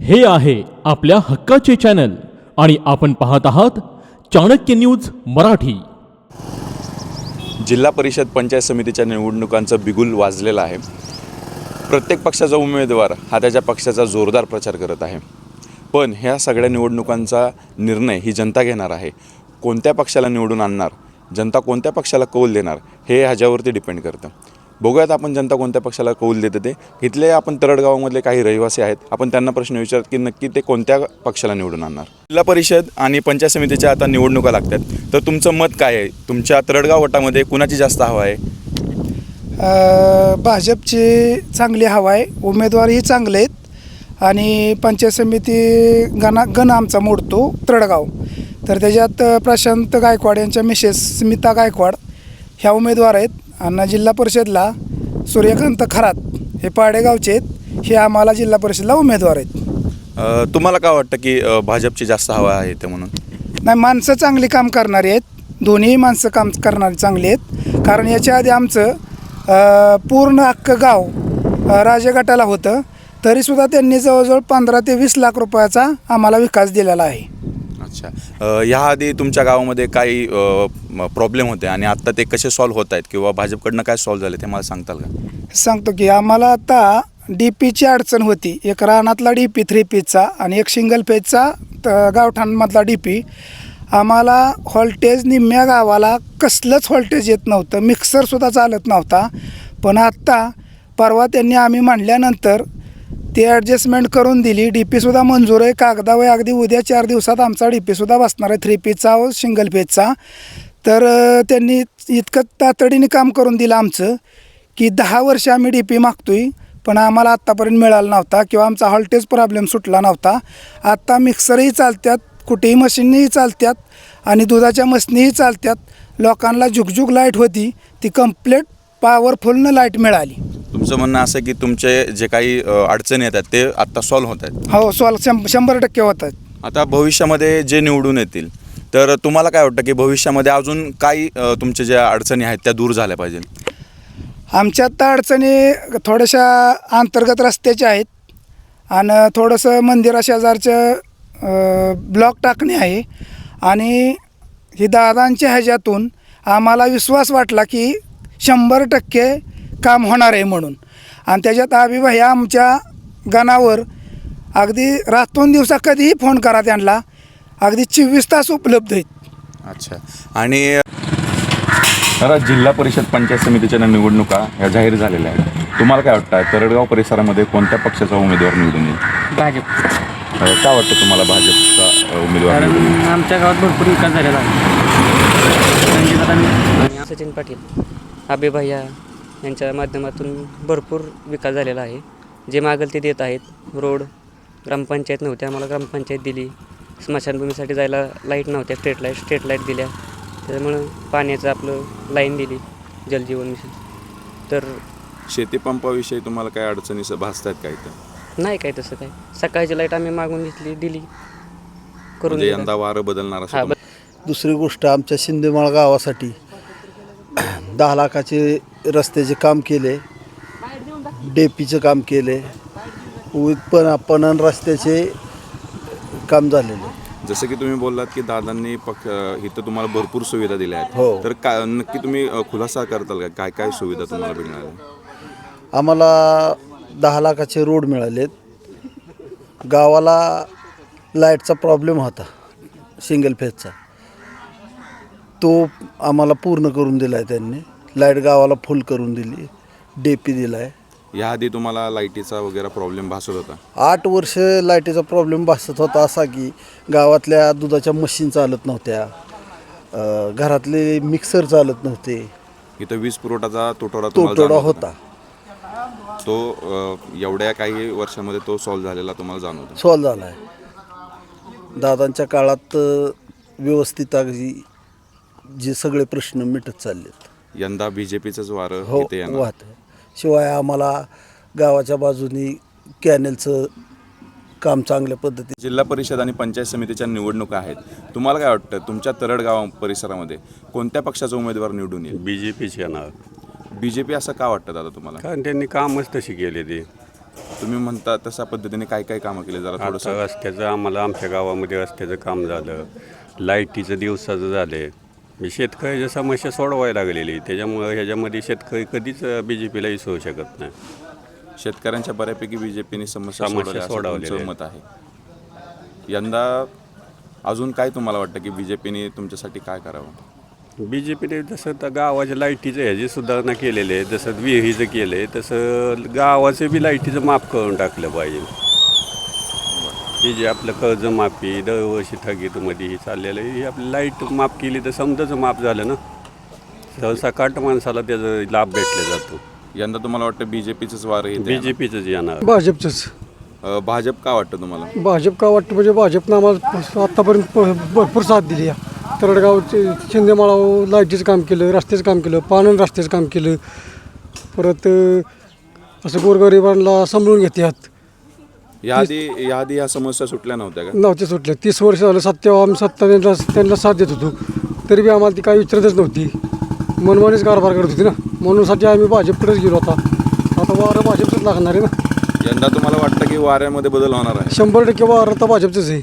हे आहे आपल्या हक्काचे चॅनल आणि आपण पाहत आहात चाणक्य न्यूज मराठी। जिल्हा परिषद पंचायत समितीच्या निवडणुकांचं बिगुल वाजलेलं आहे। प्रत्येक पक्षाचा उमेदवार हा त्याच्या पक्षाचा जोरदार प्रचार करत आहे, पण ह्या सगळ्या निवडणुकांचा निर्णय ही जनता घेणार आहे। कोणत्या पक्षाला निवडून आणणार, जनता कोणत्या पक्षाला कौल देणार हे ह्याच्यावरती डिपेंड करतं। बघूयात आपण जनता कोणत्या पक्षाला कौल देते ते। इथले आपण तरडगावामधले काही रहिवासी आहेत, आपण त्यांना प्रश्न विचारत की नक्की ते कोणत्या पक्षाला निवडून आणणार। जिल्हा परिषद आणि पंचायत समितीच्या आता निवडणुका लागतात, तर तुमचं मत काय आहे? तुमच्या तरडगाव गटामध्ये कुणाची जास्त हवा आहे? भाजपची चांगली हवा आहे, उमेदवारही चांगले आहेत आणि पंचायत समिती गण आमचा मोडतो तरडगाव, तर त्याच्यात प्रशांत गायकवाड यांच्या मिसेस स्मिता गायकवाड ह्या उमेदवार आहेत आणि जिल्हा परिषदला सूर्यकांत खरात हे पाडेगावचे आहेत, हे आम्हाला जिल्हा परिषदला उमेदवार आहेत। तुम्हाला काय वाटतं की भाजपची जास्त हवा आहे ते म्हणून? नाही, माणसं चांगली काम करणारी आहेत, दोन्ही माणसं काम करणारी चांगली आहेत। कारण याच्या आधी आमचं पूर्ण अख्खं गाव राजगटाला होतं, तरीसुद्धा त्यांनी जवळजवळ 15 ते 20 लाख रुपयाचा आम्हाला विकास दिलेला आहे। अच्छा, याआधी तुमच्या गावामध्ये काही प्रॉब्लेम होते आणि आत्ता ते कसे सॉल्व्ह होत आहेत किंवा भाजपकडनं काय सॉल्व्ह झाले ते मला सांगताल का? सांगतो की आम्हाला आता DPची अडचण होती, एक रानातला DP 3 पेजचा आणि एक सिंगल पेजचा गावठाणमधला DP। आम्हाला व्होल्टेज निम्म्या गावाला कसलंच व्होल्टेज येत नव्हतं, मिक्सरसुद्धा चालत नव्हता। पण आत्ता परवा त्यांनी आम्ही म्हणल्यानंतर ते ॲडजस्टमेंट करून दिली, DPसुद्धा मंजूर आहे, कागदावर अगदी उद्या 4 दिवसात आमचा DPसुद्धा बसणार आहे 3 पेजचा व सिंगल पेजचा। तर त्यांनी इतकं तातडीने काम करून दिलं आमचं की 10 वर्ष आम्ही DP मागतोय, पण आम्हाला आत्तापर्यंत मिळाला नव्हता किंवा आमचा व्होल्टेज प्रॉब्लेम सुटला नव्हता। आत्ता मिक्सरही चालतात, कुठेही मशीनही चालतात आणि दुधाच्या मशीनही चालतात। लोकांना झुकझुक लाईट होती, ती कंप्लीट पॉवरफुलनं लाईट मिळाली। तुमचं म्हणणं असं की तुमचे जे काही अडचणी येतात ते आत्ता सॉल्व्ह होत आहेत? हो, 100% होत आहेत। आता भविष्यामध्ये जे निवडून येतील, तर तुम्हाला काय वाटतं की भविष्यामध्ये अजून काही तुमच्या ज्या अडचणी आहेत त्या दूर झाल्या पाहिजे? आमच्या आता अडचणी थोड्याशा अंतर्गत रस्त्याच्या आहेत आणि थोडंसं मंदिराशेजारचं ब्लॉक टाकणे आहे आणि ही दादांच्या ह्याच्यातून आम्हाला विश्वास वाटला की 100% काम होणार आहे म्हणून। आणि त्याच्यात अभिभाई आमच्या गणावर अगदी रातून दिवसा कधीही फोन करा, त्यांना अगदी 24 तास उपलब्ध आहेत। अच्छा, आणि जिल्हा परिषद पंचायत समितीच्या निवडणुका ह्या जाहीर झालेल्या आहेत, तुम्हाला काय वाटतं तरडगाव परिसरामध्ये कोणत्या पक्षाचा उमेदवार निवडून येईल? भाजप। काय वाटतं तुम्हाला भाजपचा उमेदवार निवडून येईल? आमच्या गावात भरपूर विकास झालेला आहे। सचिन पाटील अभिभैया यांच्या माध्यमातून भरपूर विकास झालेला आहे, जे मागेल ते देत आहेत। रोड, ग्रामपंचायत नव्हती, आम्हाला ग्रामपंचायत दिली। स्मशानभूमीसाठी जायला लाईट नव्हत्या, स्ट्रीट लाईट दिल्या, त्याच्यामुळं पाण्याचं आपलं लाईन दिली, जलजीवन मिशन। तर शेतीपंपाविषयी तुम्हाला काय अडचणी भासतात काय? तर नाही काय तसं काय, सकाळची लाईट आम्ही मागून घेतली, दिली करून। म्हणजे यंदा वारं बदलणार असं? दुसरी गोष्ट, आमच्या शिंदेमाळ गावासाठी 10 लाखाचे रस्त्याचे काम केले, DPचं काम केले, पणन रस्त्याचे काम झालेले। जसं की तुम्ही बोललात की दादांनी इथं तुम्हाला भरपूर सुविधा दिल्या आहेत, हो। तर काय नक्की तुम्ही खुलासा करताल का, काय काय सुविधा तुम्हाला मिळणार? आम्हाला 10 लाखाचे रोड मिळालेत, गावाला लाईटचा प्रॉब्लेम होता सिंगल फेजचा, तो आम्हाला पूर्ण करून दिला आहे त्यांनी, लाईट गावाला फुल करून दिली, DP दिला आहे। याआधी तुम्हाला लाईटीचा वगैरे प्रॉब्लेम भासत होता? 8 वर्ष लाईटीचा प्रॉब्लेम भासत होता, असा की गावातल्या दुधाच्या मशीन चालत नव्हत्या, घरातले मिक्सर चालत नव्हते, इथं वीज पुरवठाचा तुटवडा होता। तो एवढ्या काही वर्षामध्ये तो सॉल्व्ह झालेला तुम्हाला जाणवतो? सॉल्व्ह झाला आहे दादांच्या काळात, व्यवस्थित अगदी जे सगळे प्रश्न मिटत चाललेत। यंदा BJPचंच वारं हो, इथे येणार? वाहत आहे। शिवाय आम्हाला गावाच्या बाजूनी कॅनेलचं काम चांगल्या पद्धतीने। जिल्हा परिषद आणि पंचायत समितीच्या निवडणुका आहेत, तुम्हाला काय वाटतं तुमच्या तरडगाव परिसरामध्ये कोणत्या पक्षाचा उमेदवार निवडून येईल? BJPचे येणार। BJP असं का वाटतं दादा तुम्हाला? कारण त्यांनी कामच तशी केले ते, तुम्ही म्हणता तशा पद्धतीने काय काय कामं केले जरा आता थोडंसं. रस्त्याचं आम्हाला आमच्या गावामध्ये रस्त्याचं काम झालं, लाईटीचं दिवसाचं झालं. मी शेतकऱ्याच्या समस्या सोडवायला लागलेली, त्याच्यामुळं ह्याच्यामध्ये शेतकरी कधीच BJPला विसरू शकत नाही. शेतकऱ्यांच्या बऱ्यापैकी बीजेपीने समस्या समस्या सोडवल्या असं सोडवलेल्या तुमचं मत आहे. यंदा अजून काय तुम्हाला वाटतं की बीजेपीने तुमच्यासाठी काय करावं? BJPने जसं तर गावाच्या लाईटीचं ह्याची सुधारणा केलेली आहे, जसं विहिरीचं केलं आहे तसं गावाचं बी लाईटीचं माफ करून टाकलं पाहिजे. ही जे आपलं कर्जमाफी दरवर्षी थकीतमध्ये ही चाललेलं आहे, ही आपली लाईट माफ केली तर समजाचं माफ झालं ना, सहसा माणसाला त्याचा लाभ भेटला जातो. यंदा तुम्हाला वाटतं बीजेपीचंच वार येते? BJPचंच येणार. भाजपचंच. भाजप का वाटतं तुम्हाला? भाजप का वाटतं म्हणजे भाजपनं आम्हाला आत्तापर्यंत भरपूर साथ दिली आहे. तरडगावचे शिंदेमाळावर लाईटीचं काम केलं, रस्त्याचं काम केलं, पाणंद रस्त्याचं काम केलं. परत असं गोरगरिबांना सांभाळून घेतात. याआधी या समस्या सुटल्या नव्हत्या का? नव्हते सुटले. 30 वर्ष झालं आम्ही त्यांना साथ देत होतो, तरी बी आम्हाला ती काही विचारतच नव्हती. मनमानीच कारभार करत होती ना, म्हणूनसाठी आम्ही भाजपकडेच गेलो आता वारं भाजपचंच लागणार आहे ना. यंदा तुम्हाला वाटतं की वाऱ्यामध्ये बदल होणार आहे? 100% वारं आता भाजपचंच आहे.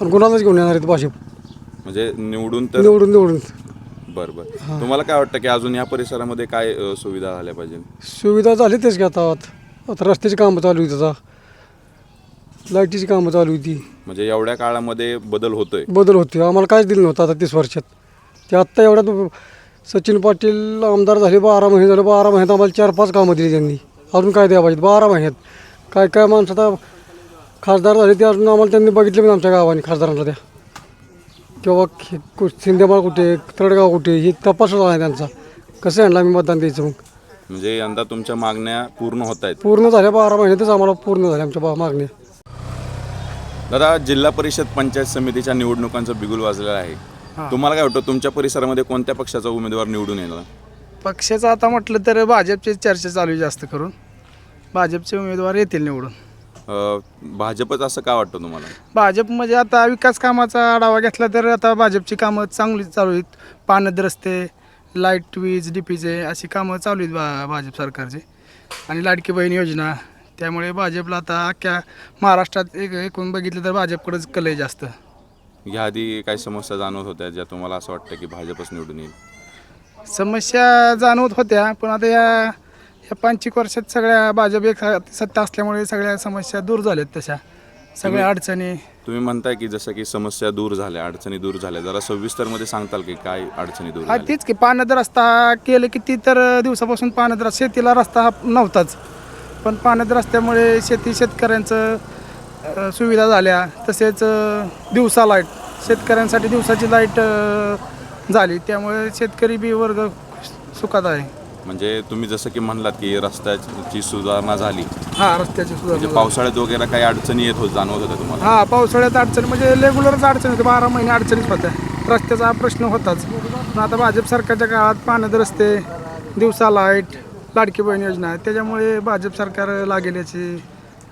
आणि कोणालाच घेऊन येणार आहेत भाजप, म्हणजे निवडून तर? निवडून. बरं. तुम्हाला काय वाटतं की अजून या परिसरामध्ये काय सुविधा झाल्या पाहिजे? सुविधा झाली तेच की आता रस्त्याची कामं चालू होती, आता लाईटीची कामं चालू होती. म्हणजे एवढ्या काळामध्ये बदल होतोय? बदल होते. आम्हाला काहीच दिलं नव्हतं आता 30 वर्षात. ते आत्ता एवढ्यात सचिन पाटील आमदार झाले, 12 महिने झाले. 12 महिन्यात आम्हाला 4-5 कामं दिली त्यांनी. अजून काय द्या पाहिजे 12 महिन्यात? काय माणसं आता खासदार झाले ते अजून आम्हाला त्यांनी बघितले पण आमच्या गावाने खासदारांना त्या, किंवा शिंदेमाळ कुठे, तरडगाव कुठे, हे तपासच आहे त्यांचा. कसं आणलं आम्ही मतदान द्यायचं मग? म्हणजे यंदा तुमच्या मागण्या पूर्ण होत आहेत? पूर्ण झाल्या 12 महिन्यातच आम्हाला पूर्ण झाल्या आमच्या मागण्या. दादा, जिल्हा परिषद पंचायत समितीच्या निवडणुकांचं बिगुल वाजलेलं आहे. तुम्हाला काय वाटतं तुमच्या परिसरामध्ये कोणत्या पक्षाचा उमेदवार निवडून येणार? पक्षाचं आता म्हटलं तर भाजपची चर्चा चालू आहे जास्त करून. भाजपचे उमेदवार येतील निवडून. भाजपच असं का वाटतं तुम्हाला? भाजप म्हणजे आता विकास कामाचा आढावा घेतला तर आता भाजपची कामं चांगली चालू आहेत. पाणंद रस्ते, लाईट, वीज, डीपीचे अशी कामं चालू आहेत भाजप सरकारचे. आणि लाडकी बहीण योजना, त्यामुळे भाजपला आता अख्ख्या महाराष्ट्रात एकूण बघितलं तर भाजपकडेच कल आहे जास्त. याआधी काही समस्या जाणवत होत्या ज्या तुम्हाला असं वाटतं की भाजपच निवडून येईल? समस्या जाणवत होत्या, पण आता या 25 वर्षात सगळ्या भाजप एक सत्ता असल्यामुळे सगळ्या समस्या दूर झाल्यात. तशा सगळ्या अडचणी तुम्ही म्हणताय की जसं की समस्या दूर झाल्या, अडचणी दूर झाल्या, जरा सविस्तरमध्ये सांगताल की काय अडचणी दूर हा झाल्या? तीच की पाणंद रस्ता केलं किती तर दिवसापासून पाणंद रस्ता, शेतीला रस्ता हा नव्हताच, पण पाणंद रस्त्यामुळे शेतकऱ्यांचं सुविधा झाल्या. तसेच दिवसा लाईट, शेतकऱ्यांसाठी दिवसाची लाईट झाली, त्यामुळे शेतकरी बी वर्ग सुखात आहे. म्हणजे तुम्ही जसं की म्हणलात की रस्त्याची सुधारणा झाली, हा रस्त्याची म्हणजे सुधारणा. पावसाळ्यात वगैरे काही अडचणी जाणवत होत्या तुम्हाला? हा पावसाळ्यात अडचणी म्हणजे रेग्युलरच अडचणी होते. 12 महिने अडचणीच होत्या. रस्त्याचा प्रश्न होताच. पण आता भाजप सरकारच्या काळात पाणंद रस्ते, दिवसा लाईट, लाडकी बहीण योजना, त्याच्यामुळे भाजप सरकार लागेल याची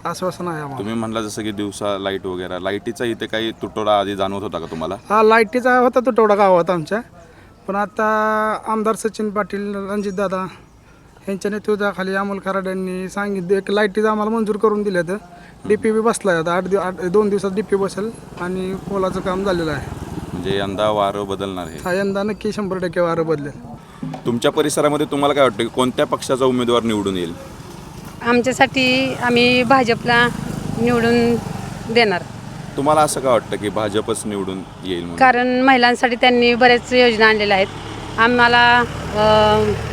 आश्वासन आहे आम्हाला. तुम्ही म्हणला जसं की दिवसा लाईट वगैरे, लाईटीचा इथे काही तुटवडा आधी जाणवत होता का तुम्हाला? हा लाईटीचा होता तुटवडा गावात आमच्या, पण आता आमदार सचिन पाटील, रणजितदादा यांच्या नेतृत्वाखाली अमोल खराड यांनी सांगितलं एक लाईटीचा आम्हाला मंजूर करून दिलं. तर DP बी बसला आहे आता. 2 दिवसात DP बसेल आणि पोलाचं काम झालेलं आहे. म्हणजे यंदा वारं बदलणार आहे? हा यंदा नक्की 100% वारं बदलेल. तुमच्या परिसरामध्ये तुम्हाला काय वाटतं की कोणत्या पक्षाचा उमेदवार निवडून येईल? आमच्यासाठी आम्ही भाजपला निवडून देणार. तुम्हाला असं का वाटतं की भाजपच निवडून येईल म्हणून? कारण महिलांसाठी त्यांनी बऱ्याच योजना आणलेल्या आहेत. आम्हाला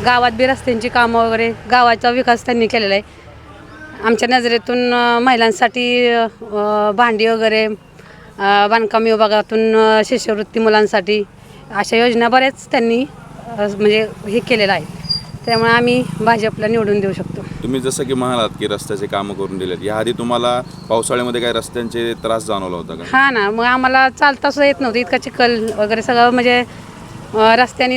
गावात बी रस्त्यांची कामं वगैरे, गावाचा विकास त्यांनी केलेला आहे. आमच्या नजरेतून महिलांसाठी भांडी वगैरे, बांधकाम विभागातून शिष्यवृत्ती मुलांसाठी अशा योजना बऱ्याच त्यांनी म्हणजे हे केलेलं आहे. त्यामुळे आम्ही भाजपला निवडून देऊ शकतो. तुम्ही जसं की म्हणालात की रस्त्याचे कामं करून दिलेत, याआधी तुम्हाला पावसाळ्यामध्ये काही रस्त्यांचे त्रास जाणवला होता का? हां ना, मग आम्हाला चालता सुद्धा येत नव्हतं. इतका चिखल वगैरे सगळं, म्हणजे रस्त्याने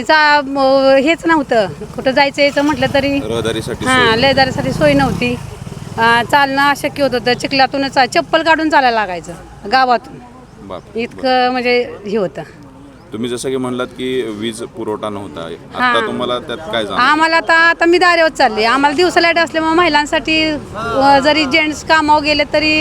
हेच नव्हतं. कुठं जायचं यायचं म्हटलं तरी रहदारीसाठी रहदारीसाठी सोय नव्हती. चालणं अशक्य होत होतं. चिखलातूनच चप्पल काढून चालायला लागायचं गावातून. बाप. इतकं म्हणजे हे होतं. तुम्ही जसं की म्हणलात की वीज पुरवठा नव्हता, आता तुम्हाला त्यात काय जाणवतं? आम्हाला आता मी दारेवर चालले. आम्हाला दिवसा लाईट असल्यामुळे महिलांसाठी जरी जेंट्स कामावर गेले तरी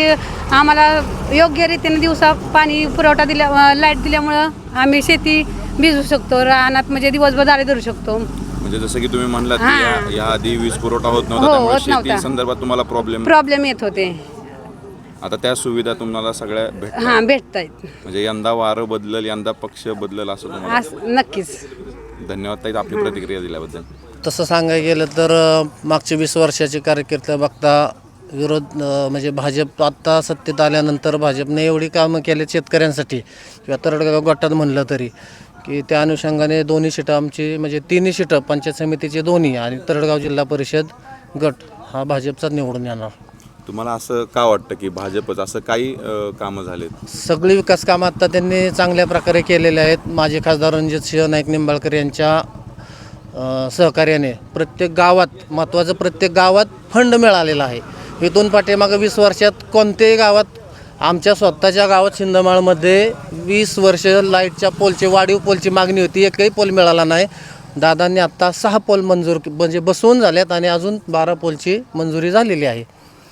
आम्हाला योग्य रीतीने दिवसा पाणी पुरवठा लाईट दिल्यामुळं आम्ही शेती भिजू शकतो, रानात म्हणजे दिवसभर दारे धरू शकतो. म्हणजे जसं की तुम्ही म्हणलात की हां. या आधी वीज पुरवठा होत हो, नव्हता, त्यामुळे होत नव्हता. शेती संदर्भात तुम्हाला प्रॉब्लेम येत होते. आता त्या सुविधा तुम्हाला सगळ्या भेटतात. हां, भेटतायत. म्हणजे यंदा वारं बदलल, यंदा पक्ष बदलल असं तुम्हाला नक्कीच. धन्यवाद ताई आपली प्रतिक्रिया दिल्याबद्दल. तसं सांगायला गेलं तर मागच्या 20 वर्षाची कारकीर्द बघता विरोध म्हणजे भाजप आत्ता सत्तेत आल्यानंतर भाजपने एवढी कामं केली शेतकऱ्यांसाठी किंवा तरडगाव गटात म्हणलं तरी की त्या अनुषंगाने दोन्ही सीटं आमची म्हणजे तिन्ही सीटं पंचायत समितीचे दोन्ही आणि तरडगाव जिल्हा परिषद गट हा भाजपचाच निवडून येणार. तुम्हाला असं का वाटतं की भाजपच असं काही कामं झालेत? सगळी विकास कामं आत्ता त्यांनी चांगल्या प्रकारे केलेले आहेत. माजी खासदार रणजितसिंह नाईक निंबाळकर यांच्या सहकार्याने प्रत्येक गावात महत्त्वाचं प्रत्येक गावात फंड मिळालेला आहे. इथून पाठीमागं 20 वर्षात कोणत्याही गावात आमच्या स्वतःच्या गावात शिंदमाळमध्ये 20 वर्ष लाईटच्या पोलची वाढीव पोलची मागणी होती, एकही पोल मिळाला नाही. दादांनी आत्ता 6 पोल मंजूर म्हणजे बसवून झाल्यात आणि अजून 12 पोलची मंजुरी झालेली आहे.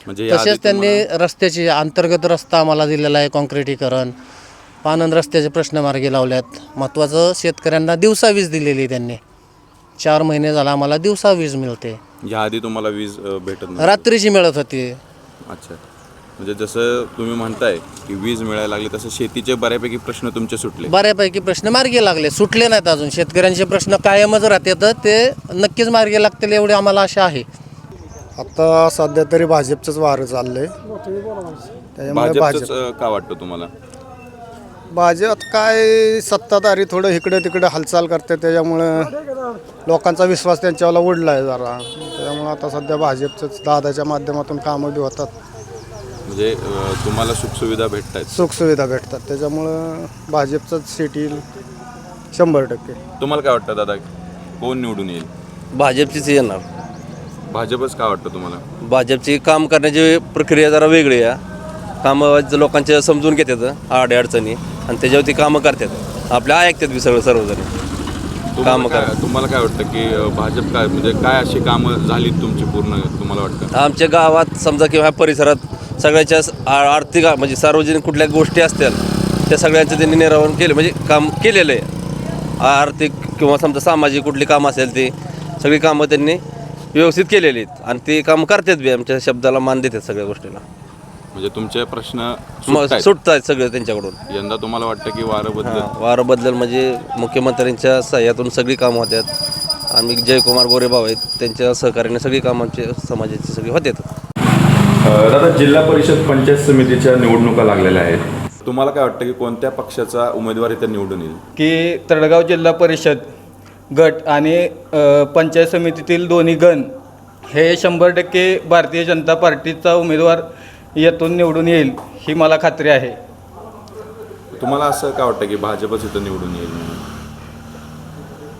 म्हणजे तसेच त्यांनी रस्त्याची अंतर्गत रस्ता आम्हाला दिलेला आहे, काँक्रिटीकरण, पानंद रस्त्याचे प्रश्न मार्गी लावल्यात. महत्त्वाचं शेतकऱ्यांना दिवसा वीज दिलेली आहे त्यांनी. 4 महिने झाला आम्हाला दिवसा वीज मिळते. या आधी तुम्हाला वीज भेटत नाही? रात्रीची मिळत होती. अच्छा, म्हणजे जसं तुम्ही म्हणताय की वीज मिळायला लागली तसं शेतीचे बऱ्यापैकी प्रश्न तुमचे सुटले? बऱ्यापैकी प्रश्न मार्गी लागले, सुटले नाहीत अजून. शेतकऱ्यांचे प्रश्न कायमच राहतात, ते नक्कीच मार्गी लागतील एवढी आम्हाला आशा आहे. आता सध्या तरी भाजपचंच वारं चाललंय. त्याच्यामुळे भाजपच का वाटतं तुम्हाला? भाजप काय सत्ताधारी थोडं इकडे तिकडे हालचाल करते, त्याच्यामुळं लोकांचा विश्वास त्यांच्यावर उडला आहे जरा. त्याच्यामुळं आता सध्या भाजपचंच दादाच्या माध्यमातून कामं बी होतात, म्हणजे तुम्हाला सुखसुविधा भेटत आहेत? सुखसुविधा भेटतात, त्याच्यामुळं भाजपचंच सीट येईल 100%. तुम्हाला काय वाटतं दादा, कोण निवडून येईल? भाजपचीच येणार. भाजपच का वाटतं तुम्हाला? भाजपची काम करण्याची प्रक्रिया जरा वेगळी आहे. कामं लोकांचे समजून घेतात अडचणी आणि त्याच्यावरती कामं करतात, आपल्या ऐकतात बी सर्वजण कामं करा. तुम्हाला काय वाटतं की भाजप काय म्हणजे काय अशी कामं झाली तुमची पूर्ण तुम्हाला वाटतं? आमच्या गावात समजा किंवा परिसरात सगळ्याच्या आर्थिक म्हणजे सार्वजनिक कुठल्या गोष्टी असतील त्या सगळ्यांचं त्यांनी निरावरण केलं, म्हणजे काम केलेलं आहे. आर्थिक किंवा समजा सामाजिक कुठली कामं असेल ती सगळी कामं त्यांनी व्यवस्थित केलेली आहेत आणि ते काम करतात बी, आमच्या शब्दाला मान देतात सगळ्या गोष्टीला. म्हणजे तुमचे प्रश्न सुटत आहेत सगळे त्यांच्याकडून. यंदा तुम्हाला वाटतं की वारं बदल? वारं बदल म्हणजे मुख्यमंत्र्यांच्या सहाय्यातून सगळी कामं होतात. आम्ही जयकुमार गोरेभाऊ आहेत, त्यांच्या सहकार्याने सगळी कामं आमच्या समाजाची सगळी होतात. दादा, जिल्हा परिषद पंचायत समितीच्या निवडणुका लागलेल्या आहेत. तुम्हाला काय वाटतं की कोणत्या पक्षाचा उमेदवार इथे निवडून येईल? की तळगाव जिल्हा परिषद गट आणि पंचायत समितीतील दोन्ही गण हे 100% भारतीय जनता पार्टीचा उमेदवार यातून निवडून येईल ही मला खात्री आहे. तुम्हाला असं काय वाटतं की भाजपच इथं निवडून येईल?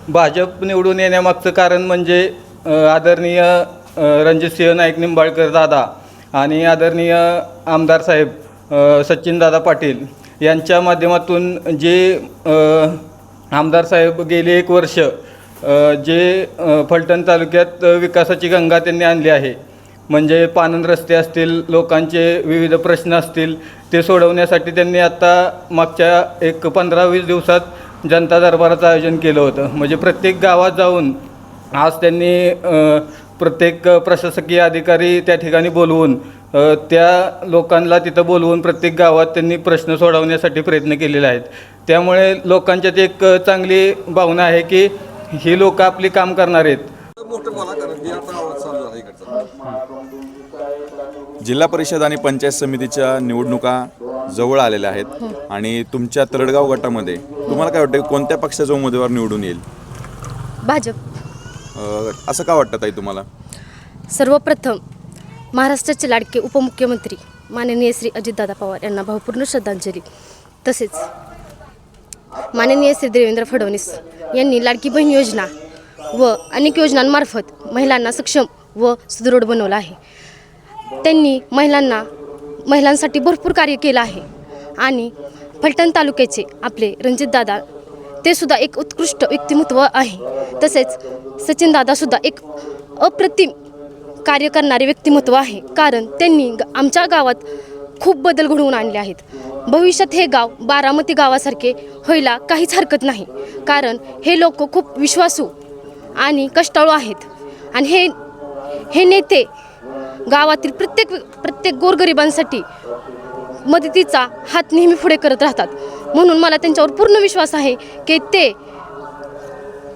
भाजप निवडून येण्यामागचं कारण म्हणजे आदरणीय रणजितसिंह नाईक निंबाळकर दादा आणि आदरणीय आमदार साहेब सचिनदादा पाटील यांच्या माध्यमातून जे आमदार साहेब गेले 1 वर्ष जे फलटण तालुक्यात विकासाची गंगा त्यांनी आणली आहे. म्हणजे पानंद रस्ते असतील, लोकांचे विविध प्रश्न असतील, ते सोडवण्यासाठी त्यांनी आत्ता मागच्या एक 15-20 दिवसात जनता दरबाराचं आयोजन केलं होतं. म्हणजे प्रत्येक गावात जाऊन आज त्यांनी प्रत्येक प्रशासकीय अधिकारी त्या ठिकाणी बोलवून त्या लोकांना तिथं बोलवून प्रत्येक गावात त्यांनी प्रश्न सोडवण्यासाठी प्रयत्न केलेले आहेत. त्यामुळे लोकांच्यात एक चांगली भावना आहे की ही लोक आपली काम करणार आहेत. जिल्हा परिषद आणि पंचायत समितीच्या निवडणुका जवळ आलेल्या आहेत आणि तुमच्या तरडगाव गटामध्ये तुम्हाला काय वाटतं कोणत्या पक्षाचा उमेदवार निवडून येईल? भाजप. असं का वाटतं ताई तुम्हाला? सर्वप्रथम महाराष्ट्राचे लाडके उपमुख्यमंत्री माननीय श्री अजितदादा पवार यांना भावपूर्ण श्रद्धांजली. तसेच माननीय श्री देवेंद्र फडणवीस यांनी लाडकी बहीण योजना व अनेक योजनांमार्फत महिलांना सक्षम व सुदृढ बनवलं आहे. त्यांनी महिलांसाठी भरपूर कार्य केलं आहे आणि फलटण तालुक्याचे आपले रणजितदादा ते सुद्धा एक उत्कृष्ट व्यक्तिमत्व आहे. तसेच सचिनदादासुद्धा एक अप्रतिम कार्य करणारे व्यक्तिमत्व आहे, कारण त्यांनी आमच्या गावात खूप बदल घडवून आणले आहेत. भविष्यात हे गाव बारामती गावासारखे व्हायला काहीच हरकत नाही, कारण हे लोक खूप विश्वासू आणि कष्टाळू आहेत. आणि हे नेते गावातील प्रत्येक गोरगरिबांसाठी मदतीचा हात नेहमी पुढे करत राहतात. म्हणून मला त्यांच्यावर पूर्ण विश्वास आहे की ते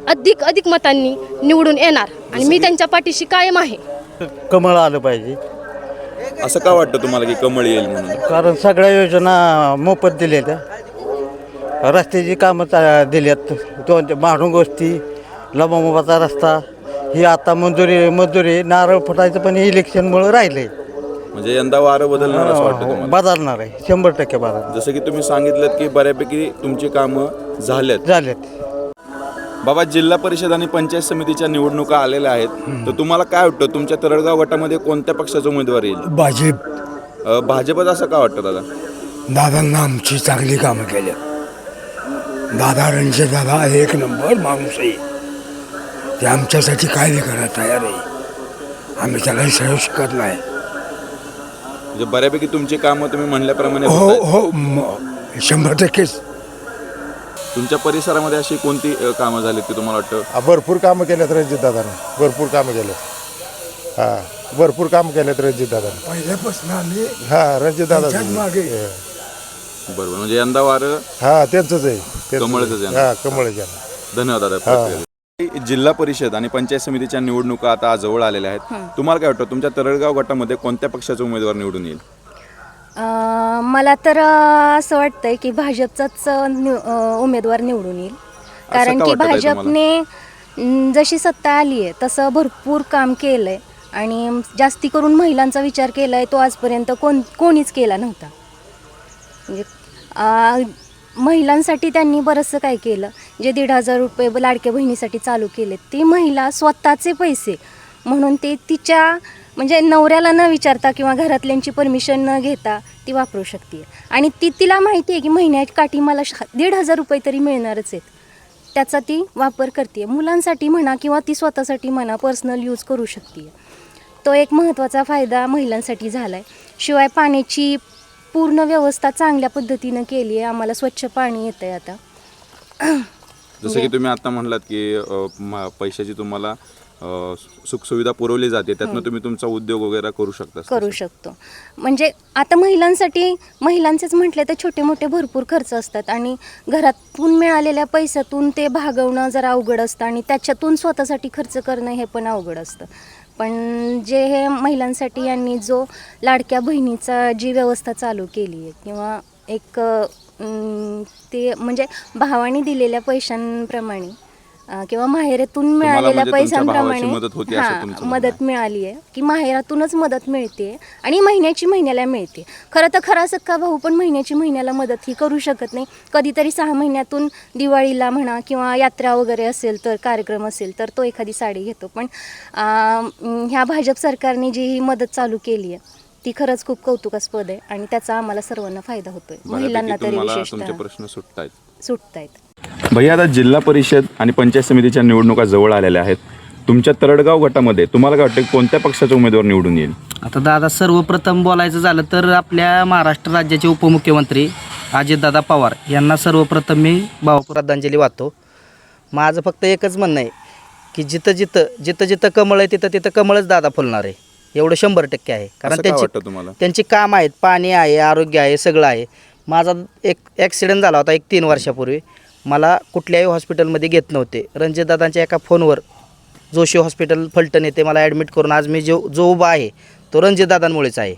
अधिक मतांनी निवडून येणार आणि मी त्यांच्या पाठीशी कायम आहे. कमळ आलं पाहिजे, असं का वाटतं तुम्हाला की कमळ येईल म्हणून? कारण सगळ्या योजना मोफत दिल्या त्या, रस्त्याची कामं दिल्यात, माणूस गोष्टी, लबामुबाचा रस्ता, ही आता मंजुरी नारळ फुटायचं पण इलेक्शनमुळे राहिलंय. म्हणजे यंदा वारं बदलणार असं वाटतं तुम्हाला? बदलणार आहे, 100% बदलणार. जसं की तुम्ही सांगितलं की बऱ्यापैकी तुमची कामं झालेत. बाबा, जिल्हा परिषद आणि पंचायत समितीच्या निवडणुका आलेल्या आहेत, तर तुम्हाला काय वाटतं तुमच्या तरळगाव गटामध्ये कोणत्या पक्षाचा उमेदवार येईल? भाजपच असं का वाटतं दादा? दादांना आमची चांगली कामं केल्या. दादा रणजित दादा एक नंबर माणूस आहे, ते आमच्यासाठी काय बी करायला तयार आहे, आम्ही त्याला सहू शकत नाही. म्हणजे बऱ्यापैकी तुमची कामं तुम्ही म्हणल्याप्रमाणे हो हो 100%. तुमच्या परिसरामध्ये अशी कोणती कामं झाली की तुम्हाला वाटतं? भरपूर कामं केल्यात रणजितदादांनी, भरपूर कामं केल्यात. हां, भरपूर कामं केल्यात रणजितदादांनी पहिल्यापासून आम्ही रणजितदादा मागे. बरोबर, म्हणजे यंदा वारं त्यांचंच आहे, कमळच. कमळच. धन्यवाद दादा. जिल्हा परिषद आणि पंचायत समितीच्या निवडणुका आता जवळ आलेल्या आहेत. तुम्हाला काय वाटतं तुमच्या तरळगाव गटामध्ये कोणत्या पक्षाचा उमेदवार निवडून येईल? मला तर असं वाटतंय की भाजपचाच उमेदवार निवडून येईल, कारण की भाजपने जशी सत्ता आली आहे तसं भरपूर काम केलं आहे आणि जास्ती करून महिलांचा विचार केला आहे तो आजपर्यंत कोणीच केला नव्हता. म्हणजे महिलांसाठी त्यांनी बरंचसं काय केलं. जे 1,500 रुपये लाडक्या बहिणीसाठी चालू केले, ती महिला स्वतःचे पैसे म्हणून ते तिच्या म्हणजे नवऱ्याला न विचारता किंवा घरातल्यांची परमिशन न घेता ती वापरू शकते. आणि तिला माहिती आहे की महिन्याची काठी मला 1,500 रुपये तरी मिळणारच आहेत, त्याचा ती वापर करते. मुलांसाठी म्हणा किंवा ती स्वतःसाठी म्हणा पर्सनल यूज करू शकते. तो एक महत्त्वाचा फायदा महिलांसाठी झाला आहे. शिवाय पाण्याची पूर्ण व्यवस्था चांगल्या पद्धतीनं केली आहे. आम्हाला स्वच्छ पाणी येतं आहे आता. जसं की तुम्ही आता म्हणलात की पैशाची तुम्हाला सुखसुविधा पुरवली जाते, त्यातनं तुम्ही तुमचा उद्योग वगैरे करू शकतो. म्हणजे आता महिलांचेच म्हटले तर छोटे मोठे भरपूर खर्च असतात आणि घरातून मिळालेल्या पैशातून ते भागवणं जरा अवघड असतं आणि त्याच्यातून स्वतःसाठी खर्च करणं हे पण अवघड असतं. पण जे हे महिलांसाठी यांनी जो लाडक्या बहिणीचा जी व्यवस्था चालू केली आहे किंवा एक ते म्हणजे भावाने दिलेल्या पैशांप्रमाणे किंवा माहेरातून मिळालेल्या पैशांप्रमाणे मदत मिळाली आहे की माहेरातूनच मदत मिळते आणि महिन्याला मिळते. खरं तर खरा सक्का भाऊ पण महिन्याला मदत ही करू शकत नाही. कधीतरी 6 महिन्यातून दिवाळीला म्हणा किंवा यात्रा वगैरे असेल तर कार्यक्रम असेल तर तो एखादी साडी घेतो. पण ह्या भाजप सरकारने जी ही मदत चालू केली आहे ती खरंच खूप कौतुकास्पद आहे आणि त्याचा आम्हाला सर्वांना फायदा होतोय, महिलांना तरी विशेषतः प्रश्न सुटतायत. भैया, आता जिल्हा परिषद आणि पंचायत समितीच्या निवडणुका जवळ आलेल्या आहेत. तुमच्या तरडगाव गटामध्ये तुम्हाला काय वाटतं कोणत्या पक्षाचा उमेदवार निवडून येईल? आता दादा, सर्वप्रथम बोलायचं झालं तर आपल्या महाराष्ट्र राज्याचे उपमुख्यमंत्री अजितदादा पवार यांना सर्वप्रथम मी भावपूर श्रद्धांजली वाहतो. माझं फक्त एकच म्हणणं आहे की जिथं कमळ आहे तिथं कमळच दादा फुलणार आहे, एवढं 100% आहे. कारण त्यांची काम आहेत, पाणी आहे, आरोग्य आहे, सगळं आहे. माझा एक ॲक्सिडेंट झाला होता 3 वर्षापूर्वी. मला कुठल्याही हॉस्पिटलमध्ये घेत नव्हते. रणजितदादांच्या एका फोनवर जोशी हॉस्पिटल फलटण येथे मला ॲडमिट करून आज मी जो उभा आहे तो रणजितदादांमुळेच आहे.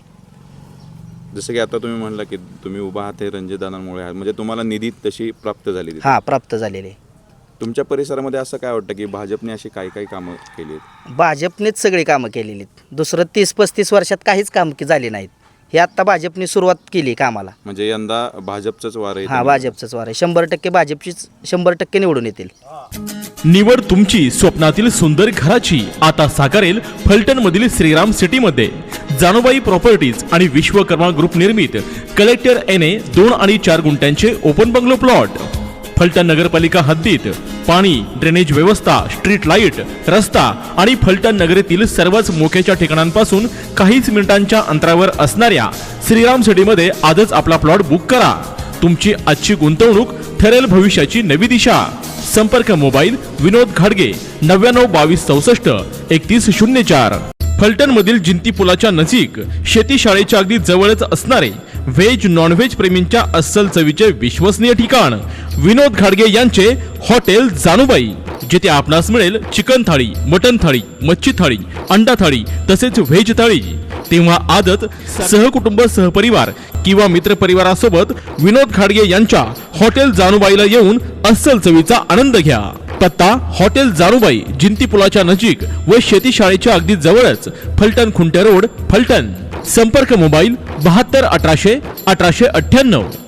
जसं की आता तुम्ही म्हणला की तुम्ही उभा आहात हे रणजितदादांमुळे आहे, म्हणजे तुम्हाला निधी तशी प्राप्त झाली? हां, प्राप्त झालेली आहे. तुमच्या परिसरामध्ये असं काय वाटतं की भाजपने अशी काही कामं केली आहेत? भाजपनेच सगळी कामं केलेली आहेत. दुसरं 30-35 वर्षात काहीच कामं झाली नाहीत. हे आत्ता भाजपने सुरुवात केली कामाला. म्हणजे यंदा भाजपचंच वार आहे? हां, भाजपचंच वार आहे. 100% भाजपचीच 100% निवडून येतील. निवड तुमची स्वप्नातील सुंदर घराची आता साकारेल फलटण मधील श्रीराम सिटी मध्ये. जानोबाई प्रॉपर्टीज आणि विश्वकर्मा ग्रुप निर्मित कलेक्टर NA 2 आणि 4 गुंठ्यांचे ओपन बंगलो प्लॉट. फलटण नगरपालिका हद्दीत पाणी, ड्रेनेज व्यवस्था, स्ट्रीट लाईट, रस्ता आणि फलटण नगरीतील सर्वच मोक्याच्या ठिकाणांपासून काहीच मिनिटांच्या अंतरावर असणाऱ्या श्रीराम सिटीमध्ये आजच आपला प्लॉट बुक करा. तुमची आजची गुंतवणूक ठरेल भविष्याची नवी दिशा. संपर्क मोबाईल विनोद घाडगे 99 22 64 31 04. फलटण मधील जिंती पुलाच्या नजीक शेती शाळेच्या अगदी जवळच असणारे व्हेज नॉन व्हेज प्रेमींच्या अस्सल चवीचे विश्वसनीय ठिकाण विनोद घाडगे यांचे हॉटेल जानुबाई, जिथे आपणास मिळेल चिकन थाळी, मटन थाळी, मच्छी थाळी, अंडा थाळी तसेच व्हेज थाळी. तेव्हा आजच सहकुटुंब, सहपरिवार किंवा मित्रपरिवारासोबत विनोद घाडगे यांच्या हॉटेल जानुबाईला येऊन अस्सल चवीचा आनंद घ्या. पत्ता हॉटेल जानुबाई, जिंती पुलाच्या नजीक व शेती शाळेच्या अगदी जवळच, फलटण खुंटे रोड, फलटण. संपर्क मोबाईल 72 1800 1898.